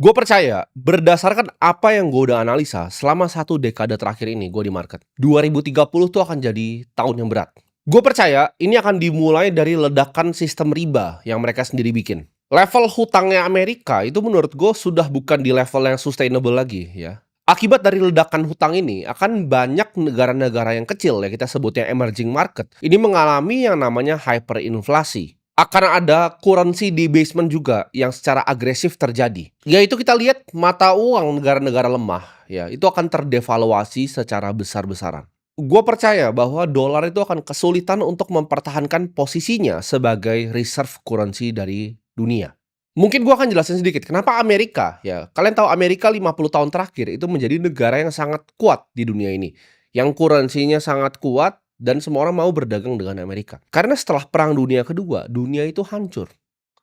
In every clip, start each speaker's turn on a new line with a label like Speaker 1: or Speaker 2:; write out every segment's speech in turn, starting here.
Speaker 1: Gue percaya, berdasarkan apa yang gue udah analisa selama 1 dekade terakhir ini gue di market, 2030 tuh akan jadi tahun yang berat. Gue percaya ini akan dimulai dari ledakan sistem riba yang mereka sendiri bikin. Level hutangnya Amerika itu menurut gue sudah bukan di level yang sustainable lagi ya. Akibat dari ledakan hutang ini, akan banyak negara-negara yang kecil ya kita sebutnya emerging market, ini mengalami yang namanya hyperinflasi. Akan ada currency debasement juga yang secara agresif terjadi. Yaitu kita lihat mata uang negara-negara lemah, ya itu akan terdevaluasi secara besar-besaran. Gua percaya bahwa dolar itu akan kesulitan untuk mempertahankan posisinya sebagai reserve currency dari dunia. Mungkin gua akan jelasin sedikit kenapa Amerika, ya. Kalian tahu Amerika 50 tahun terakhir itu menjadi negara yang sangat kuat di dunia ini. Yang currency-nya sangat kuat dan semua orang mau berdagang dengan Amerika. Karena setelah Perang Dunia Kedua, dunia itu hancur.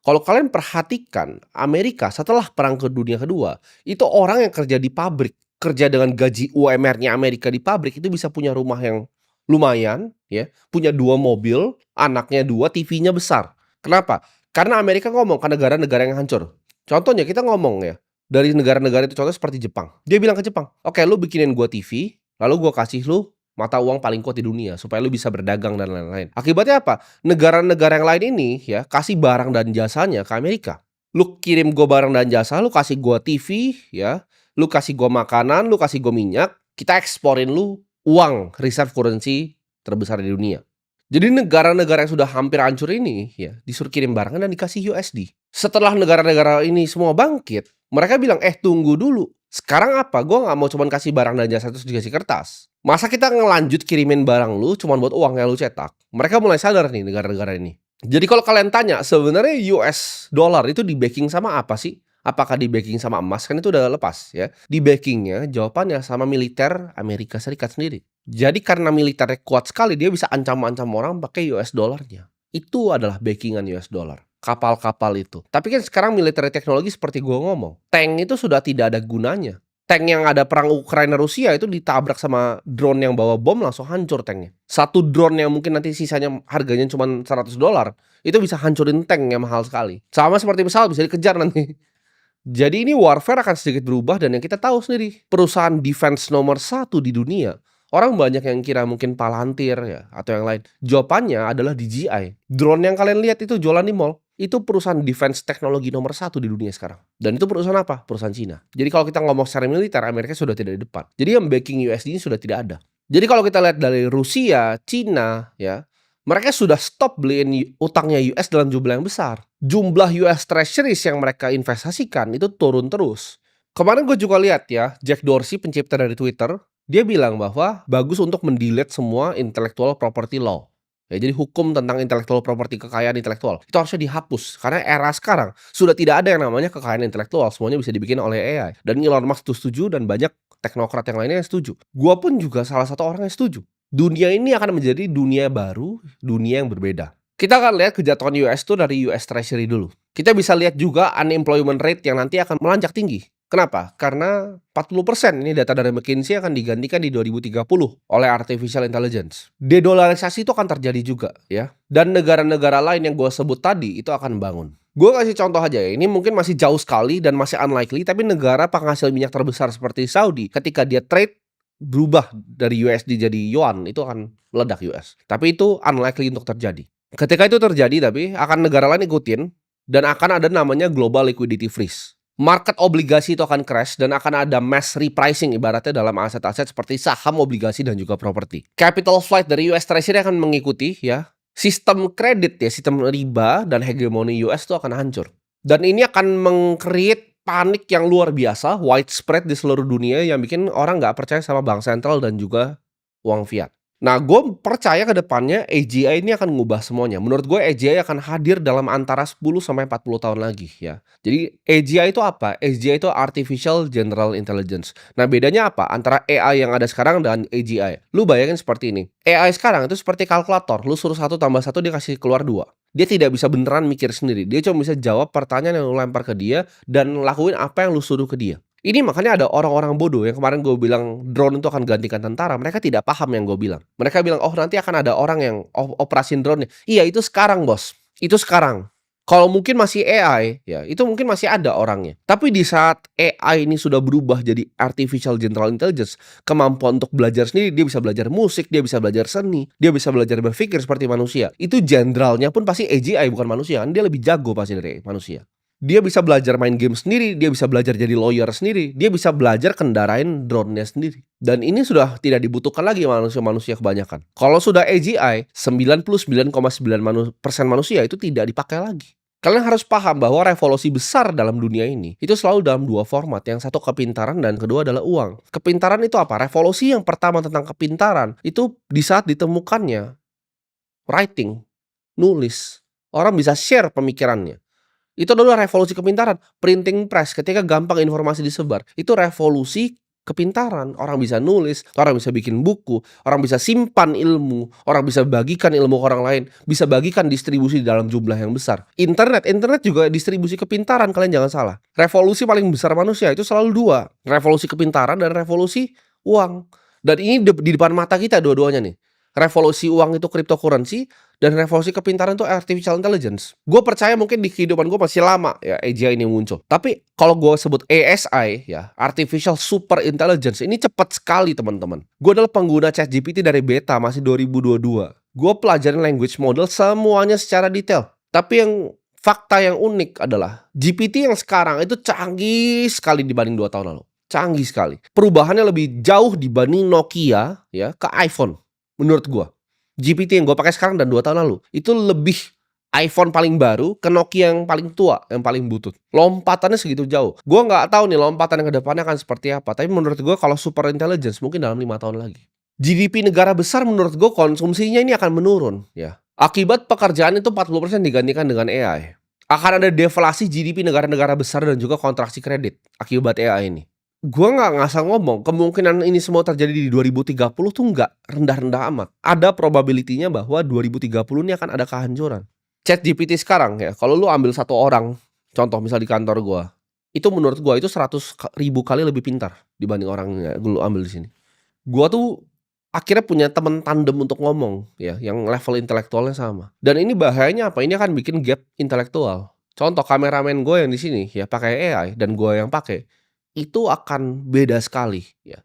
Speaker 1: Kalau kalian perhatikan, Amerika setelah Perang Dunia Kedua, itu orang yang kerja di pabrik, kerja dengan gaji UMR-nya Amerika di pabrik itu bisa punya rumah yang lumayan, ya, punya 2 mobil, anaknya 2, TV-nya besar. Kenapa? Karena Amerika ngomong ke negara-negara yang hancur. Contohnya kita ngomong ya, dari negara-negara itu contoh seperti Jepang. Dia bilang ke Jepang, "Oke, lu bikinin gua TV, lalu gua kasih lu mata uang paling kuat di dunia supaya lu bisa berdagang dan lain-lain." Akibatnya apa? Negara-negara yang lain ini ya kasih barang dan jasanya ke Amerika. Lu kirim gua barang dan jasa, lu kasih gua TV ya, lu kasih gua makanan, lu kasih gua minyak, kita eksporin lu uang reserve currency terbesar di dunia. Jadi negara-negara yang sudah hampir hancur ini ya disuruh kirim barang dan dikasih USD. Setelah negara-negara ini semua bangkit, mereka bilang, tunggu dulu. Sekarang apa? Gue nggak mau cuman kasih barang dan jasa terus dikasih kertas. Masa kita ngelanjut kirimin barang lu cuman buat uang yang lu cetak?" Mereka mulai sadar nih negara-negara ini. Jadi kalau kalian tanya, sebenarnya US dollar itu di-backing sama apa sih? Apakah di-backing sama emas? Kan itu udah lepas ya. Di-backingnya jawabannya sama militer Amerika Serikat sendiri. Jadi karena militernya kuat sekali, dia bisa ancam-ancam orang pakai US dollarnya. Itu adalah backingan US dollar. Kapal-kapal itu. Tapi kan sekarang militer teknologi seperti gua ngomong, tank itu sudah tidak ada gunanya. Tank yang ada perang Ukraina Rusia itu ditabrak sama drone yang bawa bom langsung hancur tanknya. Satu drone yang mungkin nanti sisanya harganya cuma $100, itu bisa hancurin tank yang mahal sekali. Sama seperti pesawat bisa dikejar nanti. Jadi ini warfare akan sedikit berubah dan yang kita tahu sendiri, perusahaan defense nomor 1 di dunia. Orang banyak yang kira mungkin Palantir ya atau yang lain. Jawabannya adalah DJI. Drone yang kalian lihat itu jualan di mall, itu perusahaan defense teknologi nomor 1 di dunia sekarang. Dan itu perusahaan apa? Perusahaan Cina. Jadi kalau kita ngomong secara militer, Amerika sudah tidak di depan. Jadi yang backing USD ini sudah tidak ada. Jadi kalau kita lihat dari Rusia, Cina, ya, mereka sudah stop beliin utangnya US dalam jumlah yang besar. Jumlah US Treasuries yang mereka investasikan itu turun terus. Kemarin gue juga lihat ya, Jack Dorsey pencipta dari Twitter, dia bilang bahwa bagus untuk mendelete semua intellectual property law. Ya, jadi hukum tentang intellectual property, kekayaan intelektual, itu harusnya dihapus. Karena era sekarang sudah tidak ada yang namanya kekayaan intelektual, semuanya bisa dibikin oleh AI. Dan Elon Musk itu setuju dan banyak teknokrat yang lainnya yang setuju. Gua pun juga salah satu orang yang setuju. Dunia ini akan menjadi dunia baru, dunia yang berbeda. Kita akan lihat kejatuhan US itu dari US Treasury dulu. Kita bisa lihat juga unemployment rate yang nanti akan melonjak tinggi. Kenapa? Karena 40% ini data dari McKinsey akan digantikan di 2030 oleh artificial intelligence. Dedolarisasi itu akan terjadi juga ya. Dan negara-negara lain yang gue sebut tadi itu akan bangun. Gue kasih contoh aja ya, ini mungkin masih jauh sekali dan masih unlikely, tapi negara penghasil minyak terbesar seperti Saudi, ketika dia trade berubah dari USD jadi yuan, itu akan meledak US. Tapi itu unlikely untuk terjadi. Ketika itu terjadi tapi akan negara lain ikutin dan akan ada namanya global liquidity freeze. Market obligasi itu akan crash dan akan ada mass repricing ibaratnya dalam aset-aset seperti saham, obligasi, dan juga properti. Capital flight dari US Treasury akan mengikuti ya. Sistem kredit ya, sistem riba dan hegemoni US itu akan hancur. Dan ini akan meng-create panik yang luar biasa, widespread di seluruh dunia yang bikin orang nggak percaya sama bank sentral dan juga uang fiat. Nah, gue percaya ke depannya AGI ini akan mengubah semuanya. Menurut gue AGI akan hadir dalam antara 10 sampai 40 tahun lagi ya. Jadi AGI itu apa? AGI itu Artificial General Intelligence. Nah, bedanya apa antara AI yang ada sekarang dan AGI? Lu bayangin seperti ini. AI sekarang itu seperti kalkulator. Lu suruh 1 tambah 1 dia kasih keluar 2. Dia tidak bisa beneran mikir sendiri. Dia cuma bisa jawab pertanyaan yang lu lempar ke dia dan lakuin apa yang lu suruh ke dia. Ini makanya ada orang-orang bodoh yang kemarin gue bilang drone itu akan gantikan tentara. Mereka tidak paham yang gue bilang. Mereka bilang, oh nanti akan ada orang yang operasin drone-nya. Iya, itu sekarang bos. Itu sekarang. Kalau mungkin masih AI, ya itu mungkin masih ada orangnya. Tapi di saat AI ini sudah berubah jadi artificial general intelligence, kemampuan untuk belajar sendiri, dia bisa belajar musik, dia bisa belajar seni, dia bisa belajar berpikir seperti manusia. Itu jenderalnya pun pasti AGI bukan manusia, kan dia lebih jago pasti dari manusia. Dia bisa belajar main game sendiri, dia bisa belajar jadi lawyer sendiri, dia bisa belajar kendarain drone-nya sendiri. Dan ini sudah tidak dibutuhkan lagi manusia-manusia kebanyakan. Kalau sudah AGI, 99,9% manusia itu tidak dipakai lagi. Kalian harus paham bahwa revolusi besar dalam dunia ini itu selalu dalam dua format. Yang satu kepintaran dan kedua adalah uang. Kepintaran itu apa? Revolusi yang pertama tentang kepintaran itu di saat ditemukannya writing, nulis. Orang bisa share pemikirannya. Itu adalah revolusi kepintaran. Printing press ketika gampang informasi disebar. Itu revolusi kepintaran. Orang bisa nulis, orang bisa bikin buku, orang bisa simpan ilmu, orang bisa bagikan ilmu ke orang lain, bisa bagikan distribusi dalam jumlah yang besar. Internet juga distribusi kepintaran, kalian jangan salah. Revolusi paling besar manusia itu selalu dua. Revolusi kepintaran dan revolusi uang. Dan ini di depan mata kita dua-duanya nih. Revolusi uang itu cryptocurrency, dan revolusi kepintaran itu artificial intelligence. Gue percaya mungkin di kehidupan gue masih lama ya AGI ini muncul. Tapi kalau gue sebut ASI ya, artificial super intelligence, ini cepat sekali teman-teman. Gue adalah pengguna ChatGPT dari beta masih 2022. Gue pelajarin language model semuanya secara detail. Tapi yang fakta yang unik adalah GPT yang sekarang itu canggih sekali dibanding 2 tahun lalu. Canggih sekali. Perubahannya lebih jauh dibanding Nokia ya ke iPhone. Menurut gue, GPT yang gue pakai sekarang dan 2 tahun lalu itu lebih iPhone paling baru ke Nokia yang paling tua, yang paling butut. Lompatannya segitu jauh. Gue nggak tahu nih lompatan yang ke depannya akan seperti apa. Tapi menurut gue kalau super intelligence mungkin dalam 5 tahun lagi. GDP negara besar menurut gue konsumsinya ini akan menurun ya. Akibat pekerjaan itu 40% digantikan dengan AI. Akan ada deflasi GDP negara-negara besar dan juga kontraksi kredit akibat AI ini. Gua nggak ngasal ngomong, kemungkinan ini semua terjadi di 2030 tuh nggak rendah-rendah amat. Ada probability-nya bahwa 2030 ini akan ada kehancuran. ChatGPT sekarang ya, kalau lu ambil satu orang, contoh misal di kantor gua, itu menurut gua itu 100.000 kali lebih pintar dibanding orang yang lu ambil di sini. Gua tuh akhirnya punya teman tandem untuk ngomong ya, yang level intelektualnya sama. Dan ini bahayanya apa? Ini akan bikin gap intelektual. Contoh kameramen gue yang di sini ya pakai AI dan gue yang pakai itu akan beda sekali ya.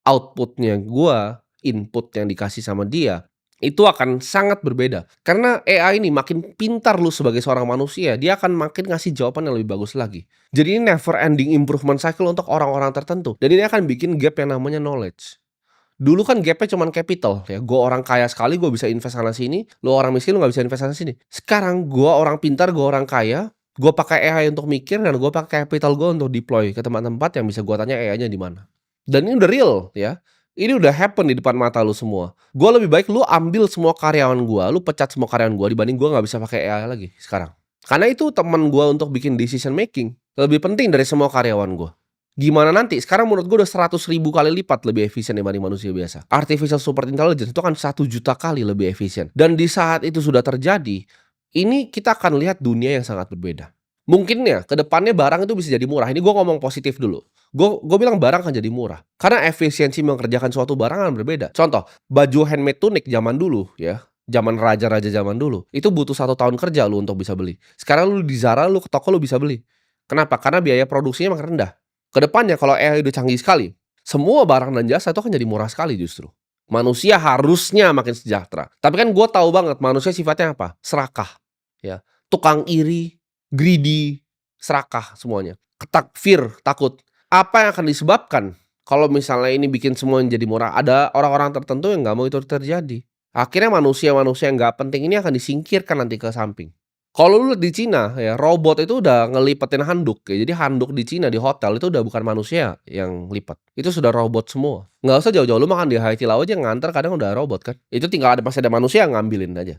Speaker 1: Outputnya gua, input yang dikasih sama dia, itu akan sangat berbeda. Karena AI ini makin pintar lu sebagai seorang manusia, dia akan makin ngasih jawaban yang lebih bagus lagi. Jadi ini never ending improvement cycle untuk orang-orang tertentu. Dan ini akan bikin gap yang namanya knowledge. Dulu kan gapnya cuma capital ya. Gua orang kaya sekali, gua bisa invest sana sini. Lu orang miskin, lu gak bisa invest sana sini. Sekarang gua orang pintar, gua orang kaya, gue pakai AI untuk mikir dan gue pakai capital gue untuk deploy ke tempat-tempat yang bisa gue tanya AI-nya di mana. Dan ini udah real ya. Ini udah happen di depan mata lu semua. Gue lebih baik lu ambil semua karyawan gue, lu pecat semua karyawan gue dibanding gue nggak bisa pakai AI lagi sekarang. Karena itu teman gue untuk bikin decision making lebih penting dari semua karyawan gue. Gimana nanti? Sekarang menurut gue udah 100.000 kali lipat lebih efisien dibanding manusia biasa. Artificial super intelligence itu kan 1 juta kali lebih efisien. Dan di saat itu sudah terjadi, ini kita akan lihat dunia yang sangat berbeda. Mungkin ya, ke depannya barang itu bisa jadi murah. Ini gue ngomong positif dulu. Gue bilang barang akan jadi murah. Karena efisiensi mengerjakan suatu barang akan berbeda. Contoh, baju handmade tunic zaman dulu ya. Zaman raja-raja zaman dulu. Itu butuh 1 tahun kerja lu untuk bisa beli. Sekarang lu di Zara, lu ke toko lu bisa beli. Kenapa? Karena biaya produksinya makin rendah. Ke depannya kalau AI udah canggih sekali, semua barang dan jasa itu akan jadi murah sekali justru. Manusia harusnya makin sejahtera. Tapi kan gue tahu banget manusia sifatnya apa? Serakah. Ya, tukang iri, greedy, serakah semuanya. Fear, takut. Apa yang akan disebabkan kalau misalnya ini bikin semua jadi murah? Ada orang-orang tertentu yang nggak mau itu terjadi. Akhirnya manusia-manusia yang nggak penting ini akan disingkirkan nanti ke samping. Kalau lu lihat di Cina ya, robot itu udah ngelipetin handuk ya. Jadi handuk di Cina di hotel itu udah bukan manusia yang lipat. Itu sudah robot semua. Nggak usah jauh-jauh, lu makan di Haidilao aja nganter kadang udah robot kan. Itu tinggal masih ada manusia yang ngambilin aja.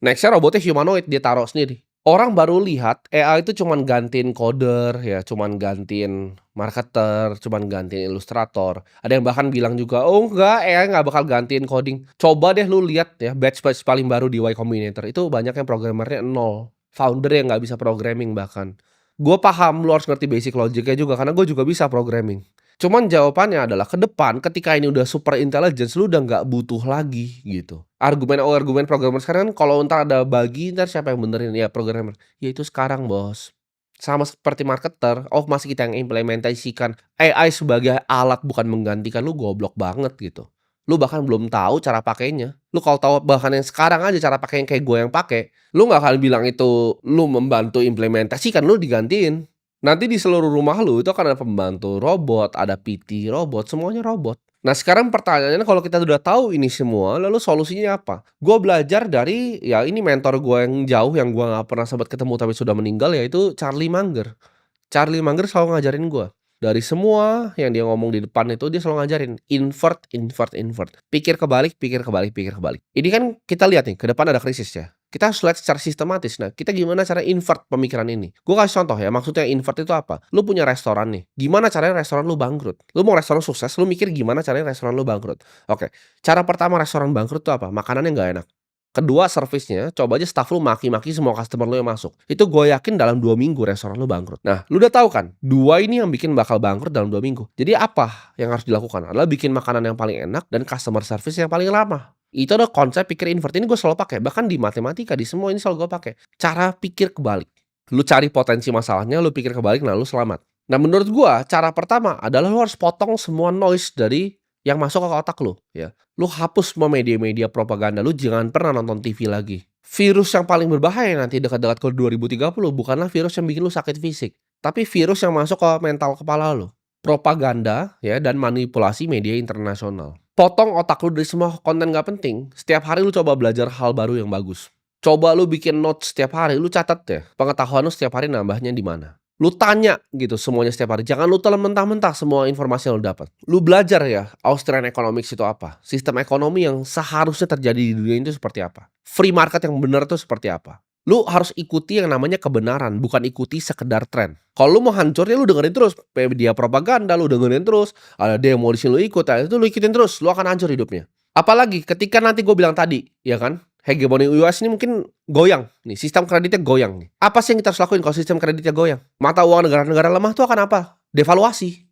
Speaker 1: Nextnya robotnya humanoid, dia taruh sendiri. Orang baru lihat AI itu cuman gantiin coder ya, cuman gantiin marketer, cuman gantiin ilustrator. Ada yang bahkan bilang juga, oh enggak, AI nggak bakal gantiin coding. Coba deh lu lihat ya, batch paling baru di Y Combinator itu banyak yang programmernya 0. Founder yang nggak bisa programming bahkan. Gue paham lu harus ngerti basic logiknya juga karena gue juga bisa programming. Cuman jawabannya adalah ke depan ketika ini udah super intelligence, lu udah nggak butuh lagi gitu. Argumen programmer sekarang kan kalau entar ada buggy, entar siapa yang benerin? Ya programmer. Ya itu sekarang, Bos. Sama seperti marketer, oh masih kita yang implementasikan AI sebagai alat bukan menggantikan, lu goblok banget gitu. Lu bahkan belum tahu cara pakainya. Lu kalau tahu bahkan yang sekarang aja cara pakai yang kayak gue yang pakai, lu nggak akan bilang itu lu membantu implementasikan, lu digantiin. Nanti di seluruh rumah lu itu akan ada pembantu robot, ada PT robot, semuanya robot. Nah sekarang pertanyaannya kalau kita udah tahu ini semua, lalu solusinya apa? Gue belajar dari, ya ini mentor gue yang jauh yang gue nggak pernah sempat ketemu tapi sudah meninggal, yaitu Charlie Munger. Charlie Munger selalu ngajarin gue. Dari semua yang dia ngomong di depan itu dia selalu ngajarin invert, invert, invert. Pikir kebalik, pikir kebalik, pikir kebalik. Ini kan kita lihat nih, ke depan ada krisis ya. Kita harus lihat secara sistematis. Nah, kita gimana cara invert pemikiran ini? Gue kasih contoh ya, maksudnya invert itu apa? Lu punya restoran nih. Gimana caranya restoran lu bangkrut? Lu mau restoran sukses, lu mikir gimana caranya restoran lu bangkrut. Oke, cara pertama restoran bangkrut itu apa? Makanannya nggak enak. Kedua, servisnya, coba aja staff lu maki-maki semua customer lu yang masuk. Itu gue yakin dalam 2 minggu restoran lu bangkrut. Nah, lu udah tahu kan, 2 ini yang bikin bakal bangkrut dalam 2 minggu. Jadi apa yang harus dilakukan? Adalah bikin makanan yang paling enak dan customer service yang paling lama. Itu ada konsep pikir invert, ini gue selalu pakai. Bahkan di matematika, di semua ini selalu gue pakai. Cara pikir kebalik. Lu cari potensi masalahnya, lu pikir kebalik, nah lu selamat. Nah, menurut gue, cara pertama adalah lu harus potong semua noise dari yang masuk ke otak lu, ya. Lu hapus semua media-media propaganda, lu jangan pernah nonton TV lagi. Virus yang paling berbahaya nanti dekat-dekat ke 2030 bukanlah virus yang bikin lu sakit fisik, tapi virus yang masuk ke mental kepala lu. Propaganda, ya, dan manipulasi media internasional. Potong otak lu dari semua konten gak penting. Setiap hari lu coba belajar hal baru yang bagus. Coba lu bikin notes setiap hari, lu catat ya. Pengetahuan lu setiap hari nambahnya di mana. Lu tanya gitu semuanya setiap hari. Jangan lu telan mentah-mentah semua informasi yang lu dapat. Lu belajar ya, Austrian Economics itu apa? Sistem ekonomi yang seharusnya terjadi di dunia itu seperti apa? Free market yang benar itu seperti apa? Lu harus ikuti yang namanya kebenaran, bukan ikuti sekedar tren. Kalau lu mau hancur ya lu dengerin terus media propaganda, lu dengerin terus, ada demo di sini lu ikut, itu lu ikutin terus, lu akan hancur hidupnya. Apalagi ketika nanti gue bilang tadi, ya kan? Hegemoni US ini mungkin goyang nih, sistem kreditnya goyang nih. Apa sih yang kita harus lakuin kalau sistem kreditnya goyang? Mata uang negara-negara lemah tuh akan apa? Devaluasi.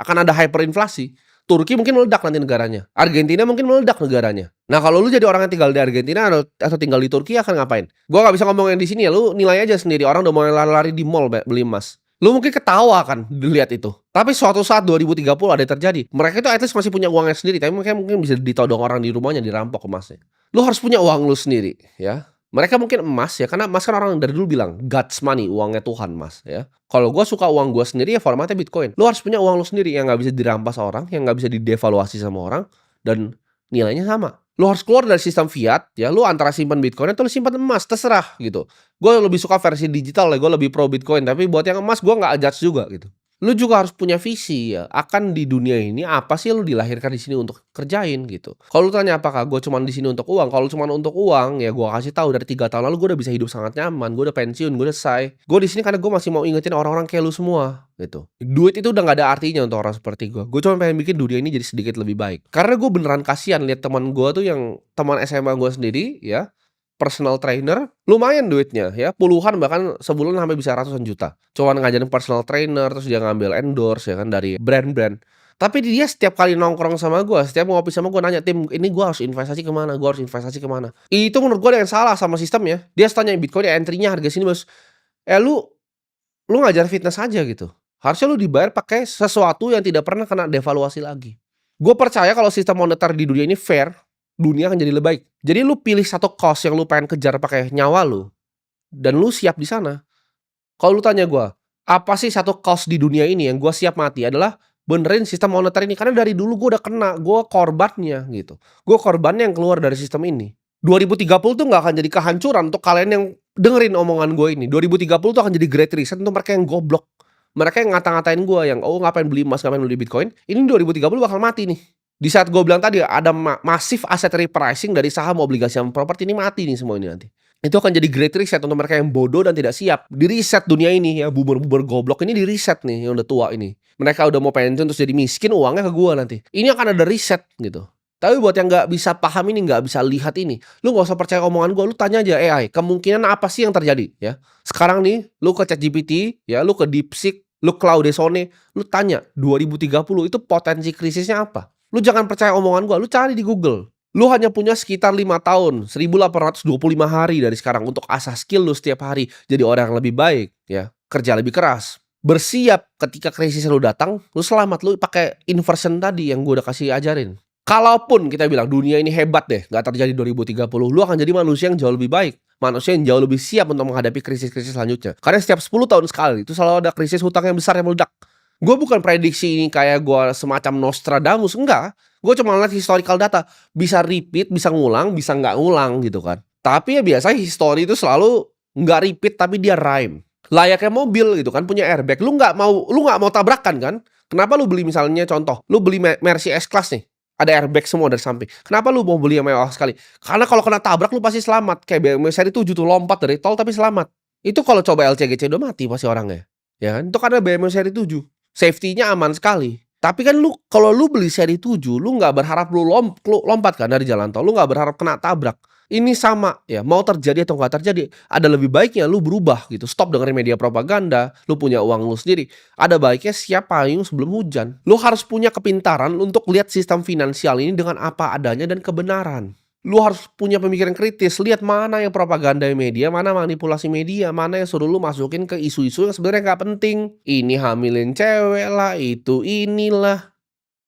Speaker 1: Akan ada hyperinflasi. Turki mungkin meledak nanti negaranya. Argentina mungkin meledak negaranya. Nah, kalau lu jadi orang yang tinggal di Argentina atau tinggal di Turki akan ngapain? Gua nggak bisa ngomongin di sini ya, lu nilai aja sendiri. Orang udah mulai lari-lari di mall beli emas. Lu mungkin ketawa kan dilihat itu. Tapi suatu saat 2030 ada yang terjadi. Mereka itu at least masih punya uangnya sendiri, tapi mereka mungkin bisa ditodong orang di rumahnya, dirampok emasnya. Lu harus punya uang lu sendiri, ya. Mereka mungkin emas ya, karena emas kan orang dari dulu bilang God's money, uangnya Tuhan mas, ya. Kalau gue suka uang gue sendiri ya formatnya Bitcoin. Lu harus punya uang lu sendiri yang nggak bisa dirampas orang, yang nggak bisa didevaluasi sama orang, dan nilainya sama. Lu harus keluar dari sistem fiat, ya. Lu antara simpan Bitcoin atau lu simpan emas, terserah gitu. Gue lebih suka versi digital ya, gue lebih pro Bitcoin. Tapi buat yang emas gue nggak judge juga gitu. Lu juga harus punya visi ya, akan di dunia ini apa sih lu dilahirkan di sini untuk kerjain gitu. Kalau lu tanya apakah gue cuman di sini untuk uang, kalau cuman untuk uang ya gue kasih tahu dari 3 tahun lalu gue udah bisa hidup sangat nyaman, gue udah pensiun, gue udah selesai. Gue di sini karena gue masih mau ingetin orang-orang kayak lu semua gitu. Duit itu udah nggak ada artinya untuk orang seperti gue. Gue cuma pengen bikin dunia ini jadi sedikit lebih baik. Karena gue beneran kasihan lihat teman gue tuh yang teman SMA gue sendiri ya. Personal trainer, lumayan duitnya ya, puluhan bahkan sebulan sampai bisa ratusan juta. Cuman ngajarin personal trainer, terus dia ngambil endorse ya kan dari brand-brand. Tapi dia setiap kali nongkrong sama gue, setiap ngopi sama gue nanya, "Tim, ini gue harus investasi kemana? Gue harus investasi kemana?" Itu menurut gue yang salah sama sistemnya. Dia tanya Bitcoin ya entry-nya harga sini bos. Lu ngajar fitness aja gitu. Harusnya lu dibayar pakai sesuatu yang tidak pernah kena devaluasi lagi. Gue percaya kalau sistem moneter di dunia ini fair, dunia akan jadi lebih baik. Jadi lu pilih satu cost yang lu pengen kejar pakai nyawa lu, dan lu siap di sana. Kalau lu tanya gue, apa sih satu cost di dunia ini yang gue siap mati adalah benerin sistem moneter ini. Karena dari dulu gue udah kena, gue korbannya gitu. Gue korbannya yang keluar dari sistem ini. 2030 tuh gak akan jadi kehancuran untuk kalian yang dengerin omongan gue ini. 2030 tuh akan jadi great reset untuk mereka yang goblok. Mereka yang ngata-ngatain gue yang, oh ngapain beli emas, ngapain beli Bitcoin. Ini 2030 bakal mati nih. Di saat gue bilang tadi ada masif asset repricing dari saham, obligasi, sama properti, ini mati nih semua ini nanti. Itu akan jadi great reset untuk mereka yang bodoh dan tidak siap. Di reset dunia ini ya, boomer-boomer goblok ini di reset nih yang udah tua ini. Mereka udah mau pensiun terus jadi miskin, uangnya ke gue nanti. Ini akan ada reset gitu. Tapi buat yang nggak bisa paham ini, nggak bisa lihat ini, lu nggak usah percaya omongan gue, lu tanya aja AI, kemungkinan apa sih yang terjadi ya. Sekarang nih, lu ke ChatGPT, ya, lu ke DeepSeek, Lu Claudesone, lu tanya 2030 itu potensi krisisnya apa? Lu jangan percaya omongan gua, lu cari di Google. Lu hanya punya sekitar 5 tahun, 1825 hari dari sekarang untuk asah skill lu setiap hari jadi orang yang lebih baik ya, kerja lebih keras. Bersiap ketika krisis lu datang, lu selamat, lu pakai inversion tadi yang gua udah kasih ajarin. Kalaupun kita bilang dunia ini hebat deh, nggak terjadi 2030, lu akan jadi manusia yang jauh lebih baik. Manusia yang jauh lebih siap untuk menghadapi krisis-krisis selanjutnya. Karena setiap 10 tahun sekali itu selalu ada krisis hutang yang besar yang meledak. Gue bukan prediksi ini kayak gue semacam Nostradamus, enggak. Gue cuma lihat historical data, bisa repeat, bisa ngulang, bisa nggak ngulang gitu kan. Tapi ya biasanya history itu selalu nggak repeat tapi dia rhyme. Layaknya mobil gitu kan, punya airbag. Lu nggak mau tabrakan kan? Kenapa lu beli misalnya contoh, lu beli Mercy S-Class nih. Ada airbag semua dari samping. Kenapa lu mau beli yang mewah sekali? Karena kalau kena tabrak lu pasti selamat. Kayak BMW seri 7 tuh lompat dari tol tapi selamat. Itu kalau coba LCGC udah mati pasti orangnya. Ya kan? Itu karena BMW seri 7. Safety-nya aman sekali. Tapi kan lu kalau lu beli seri 7, lu nggak berharap lu lompat kan dari jalan tol. Lu nggak berharap kena tabrak. Ini sama ya, mau terjadi atau nggak terjadi, ada lebih baiknya lu berubah gitu. Stop dengerin media propaganda, lu punya uang lu sendiri. Ada baiknya siap payung sebelum hujan. Lu harus punya kepintaran untuk lihat sistem finansial ini dengan apa adanya dan kebenaran. Lu harus punya pemikiran kritis, lihat mana yang propaganda media, mana manipulasi media, mana yang suruh lu masukin ke isu-isu yang sebenarnya nggak penting. Ini hamilin cewek lah, itu inilah,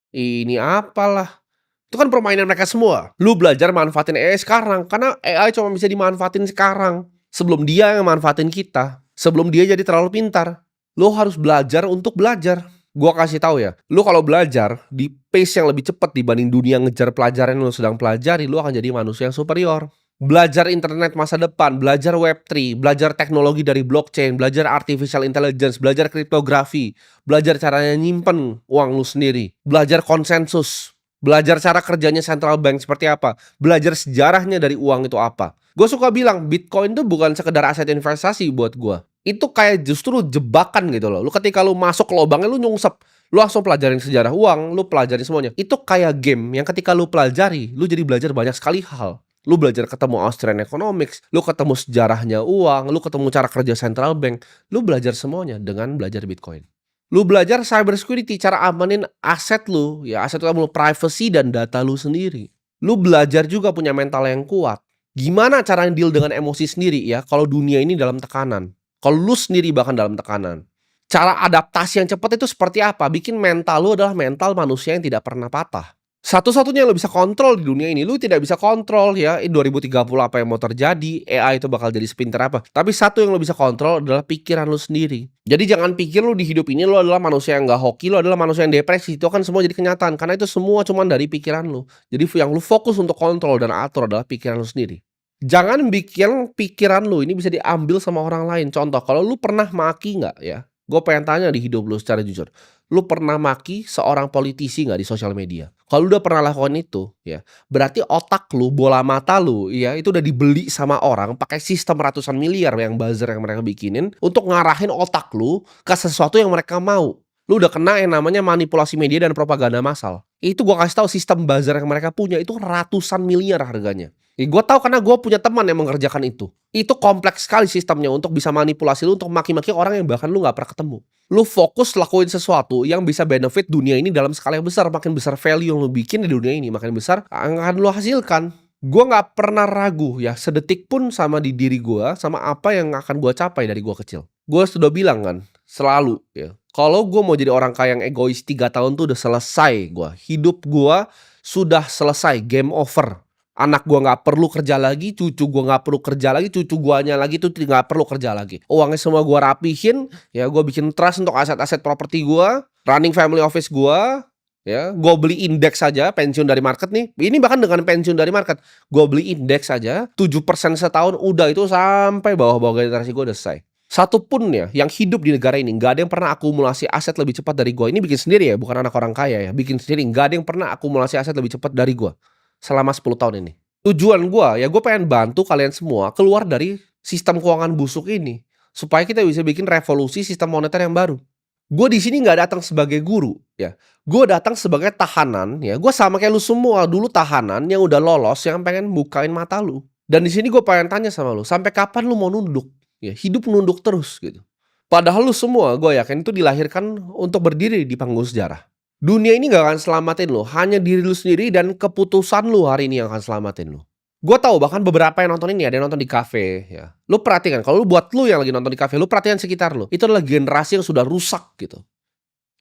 Speaker 1: ini apalah. Itu kan permainan mereka semua. Lu belajar manfaatin AI sekarang, karena AI cuma bisa dimanfaatin sekarang. Sebelum dia yang manfaatin kita. Sebelum dia jadi terlalu pintar. Lu harus belajar untuk belajar. Gua kasih tahu ya, lu kalau belajar di pace yang lebih cepat dibanding dunia ngejar pelajaran yang lu sedang pelajari, lu akan jadi manusia yang superior. Belajar internet masa depan, belajar Web3, belajar teknologi dari blockchain, belajar artificial intelligence, belajar kriptografi, belajar caranya nyimpen uang lu sendiri, belajar konsensus, belajar cara kerjanya central bank seperti apa, belajar sejarahnya dari uang itu apa. Gue suka bilang Bitcoin itu bukan sekedar aset investasi buat gue. Itu kayak justru jebakan gitu loh. Lu ketika lu masuk ke lubangnya lu nyungsep. Lu langsung pelajarin sejarah uang, lu pelajarin semuanya. Itu kayak game yang ketika lu pelajari, lu jadi belajar banyak sekali hal. Lu belajar ketemu Austrian Economics, lu ketemu sejarahnya uang, lu ketemu cara kerja central bank, lu belajar semuanya dengan belajar Bitcoin. Lu belajar cyber security, cara amanin aset lu, ya aset lu, privacy dan data lu sendiri. Lu belajar juga punya mental yang kuat. Gimana cara deal dengan emosi sendiri ya kalau dunia ini dalam tekanan. Kalau lu sendiri bahkan dalam tekanan. Cara adaptasi yang cepat itu seperti apa? Bikin mental lu adalah mental manusia yang tidak pernah patah. Satu-satunya yang lu bisa kontrol di dunia ini, lu tidak bisa kontrol ya 2030 apa yang mau terjadi, AI itu bakal jadi sepintar apa. Tapi satu yang lu bisa kontrol adalah pikiran lu sendiri. Jadi jangan pikir lu di hidup ini lu adalah manusia yang gak hoki, lu adalah manusia yang depresi. Itu kan semua jadi kenyataan, karena itu semua cuma dari pikiran lu. Jadi yang lu fokus untuk kontrol dan atur adalah pikiran lu sendiri. Jangan bikin pikiran lu ini bisa diambil sama orang lain. Contoh, kalau lu pernah maki nggak ya? Gue pengen tanya di hidup lu secara jujur. Lu pernah maki seorang politisi nggak di sosial media? Kalau lu udah pernah lakukan itu, ya, berarti otak lu, bola mata lu, ya, itu udah dibeli sama orang pakai sistem ratusan miliar yang buzzer yang mereka bikinin untuk ngarahin otak lu ke sesuatu yang mereka mau. Lu udah kena yang namanya manipulasi media dan propaganda massal. Itu gua kasih tahu sistem buzzer yang mereka punya itu ratusan miliar harganya. Ya, gue tahu karena gue punya teman yang mengerjakan itu. Itu kompleks sekali sistemnya untuk bisa manipulasi lu untuk maki-maki orang yang bahkan lu nggak pernah ketemu. Lu fokus lakuin sesuatu yang bisa benefit dunia ini dalam skala yang besar. Makin besar value yang lu bikin di dunia ini, makin besar akan lu hasilkan. Gue nggak pernah ragu ya sedetik pun sama di diri gue, sama apa yang akan gue capai dari gue kecil. Gue sudah bilang kan, selalu ya. Kalau gue mau jadi orang kaya yang egois 3 tahun tuh udah selesai gue. Hidup gue sudah selesai, game over. Anak gua nggak perlu kerja lagi, cucu gua nggak perlu kerja lagi, cucu guanya lagi tuh nggak perlu kerja lagi. Uangnya semua gua rapihin, ya gua bikin trust untuk aset-aset properti gua, running family office gua, ya gua beli indeks saja, pensiun dari market nih. Ini bahkan dengan pensiun dari market, gua beli indeks saja 7% setahun, udah itu sampai bawah-bawah generasi gua udah selesai. Satu pun ya yang hidup di negara ini nggak ada yang pernah akumulasi aset lebih cepat dari gua. Ini bikin sendiri ya, bukan anak orang kaya ya, bikin sendiri. Nggak ada yang pernah akumulasi aset lebih cepat dari gua selama 10 tahun ini. Tujuan gue, ya gue pengen bantu kalian semua keluar dari sistem keuangan busuk ini. Supaya kita bisa bikin revolusi sistem moneter yang baru. Gue di sini nggak datang sebagai guru, ya. Gue datang sebagai tahanan, ya. Gue sama kayak lu semua dulu tahanan yang udah lolos, yang pengen bukain mata lu. Dan di sini gue pengen tanya sama lu, sampai kapan lu mau nunduk? Ya, hidup nunduk terus gitu. Padahal lu semua gue yakin itu dilahirkan untuk berdiri di panggung sejarah. Dunia ini nggak akan selamatin lu, hanya diri lu sendiri dan keputusan lu hari ini yang akan selamatin lu. Gue tahu bahkan beberapa yang nonton ini ada yang nonton di kafe ya. Lu perhatikan kalau lu buat lu yang lagi nonton di kafe, lu perhatikan sekitar lu. Itu adalah generasi yang sudah rusak gitu.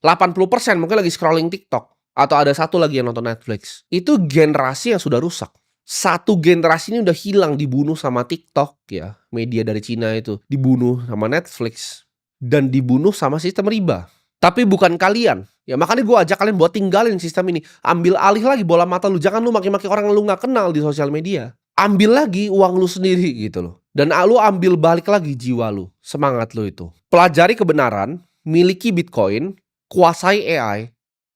Speaker 1: 80% mungkin lagi scrolling TikTok atau ada satu lagi yang nonton Netflix. Itu generasi yang sudah rusak. Satu generasi ini udah hilang dibunuh sama TikTok ya, media dari Cina itu, dibunuh sama Netflix dan dibunuh sama sistem riba. Tapi bukan kalian. Ya makanya gue ajak kalian buat tinggalin sistem ini. Ambil alih lagi bola mata lu. Jangan lu maki-maki orang yang lu gak kenal di sosial media. Ambil lagi uang lu sendiri gitu loh. Dan lu ambil balik lagi jiwa lu. Semangat lu itu. Pelajari kebenaran. Miliki Bitcoin. Kuasai AI.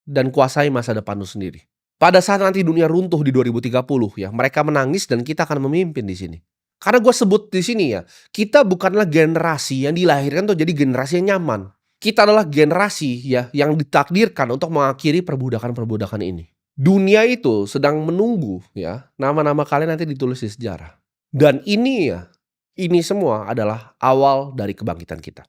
Speaker 1: Dan kuasai masa depan lu sendiri. Pada saat nanti dunia runtuh di 2030 ya. Mereka menangis dan kita akan memimpin di sini. Karena gue sebut di sini ya. Kita bukanlah generasi yang dilahirkan tuh jadi generasi yang nyaman. Kita adalah generasi ya yang ditakdirkan untuk mengakhiri perbudakan-perbudakan ini. Dunia itu sedang menunggu ya nama-nama kalian nanti ditulis di sejarah. Dan ini ya, ini semua adalah awal dari kebangkitan kita.